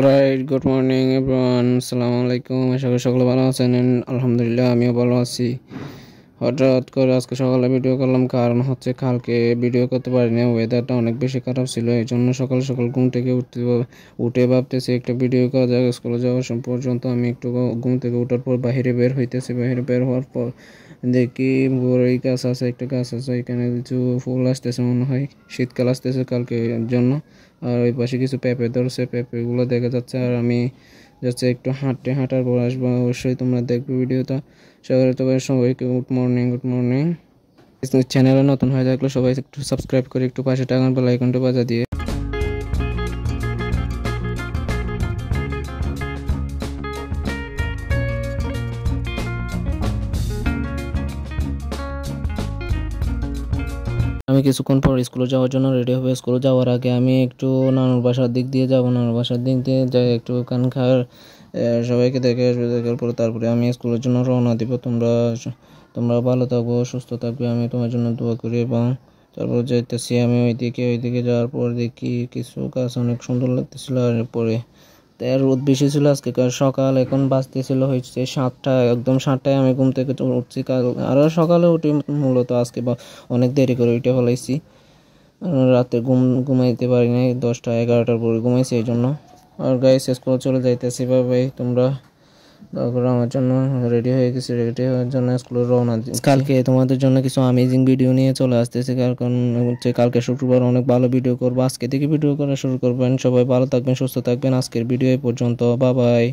Right, good morning everyone, আসসালামু আলাইকুম। আশা করি সকলে ভালো আছেন। আলহামদুলিল্লাহ আমিও ভালো আছি। হঠাৎ করে আজকে সকালে ভিডিও করলাম, কারণ হচ্ছে কালকে ভিডিও করতে পারিনি, ওয়েদারটা অনেক বেশি খারাপ ছিল। এই জন্য সকাল সকাল ঘুম থেকে উঠে ভাবতেছি একটা ভিডিও করা যাক। স্কুলে যাওয়ার পর্যন্ত আমি একটু ঘুম থেকে ওঠার পর বাইরে বের হইতেছি। বাইরে বের হওয়ার পর দেখি বড়ই গাছ আছে, একটা গাছ আছে, এখানে কিছু ফুল আসতেছে, মনে হয় শীতকাল আসতেছে কালকে জন্য। আর ওই পাশে কিছু পেঁপে ধরছে, পেঁপেগুলো দেখা যাচ্ছে। আর আমি যাচ্ছে একটু হাঁটার পর আসবো। অবশ্যই তোমরা দেখবে ভিডিওটা। সবাইকে গুড মর্নিং, গুড মর্নিং। চ্যানেলে নতুন হয়ে থাকলে সবাই একটু সাবস্ক্রাইব করে একটু পাশে টাকার বেল আইকনটা বাজা দিয়ে। আমি কিছুক্ষণ পর স্কুলে যাওয়ার জন্য রেডি হবে। স্কুলে যাওয়ার আগে আমি একটু নানুর বাসার দিক দিয়ে যাব। নানুর বাসার দিক দিয়ে যাই একটু সবাইকে দেখে আসবে। দেখার পরে তারপরে আমি স্কুলের জন্য রওনা দিব। তোমরা ভালো থাকবো, সুস্থ থাকবে, আমি তোমার জন্য দোয়া করি। এবং তারপর যাইতেছি আমি ওইদিকে যাওয়ার পর দেখি কিছু গাছ অনেক সুন্দর লাগতেছিল। আর পরে রোদ বেশি ছিল আজকে, সকাল এখন বাজতেছিল হচ্ছে 7টা, একদম 7টায় আমি ঘুম থেকে উঠছি। আরও সকালে উঠি, মূলত আজকে অনেক দেরি করে উঠে ফেলাইছি। রাতে ঘুমাইতে পারি নাই, 10টা 11টার পরে ঘুমাইছি এই জন্য। আর গাইস স্কুল চলে যাইতেছি। ভাই তোমরা আমার জন্য রেডি হয়ে গেছি। রেডি হওয়ার জন্য স্কুলে রওনা দিচ্ছি। কালকে তোমাদের জন্য কিছু অ্যামেজিং ভিডিও নিয়ে চলে আসতেছি, কারণ হচ্ছে কালকে শুক্রবার অনেক ভালো ভিডিও করবো। আজকে থেকে ভিডিও করা শুরু করবেন। সবাই ভালো থাকবেন, সুস্থ থাকবেন। আজকের ভিডিও এই পর্যন্ত, বাই বাই।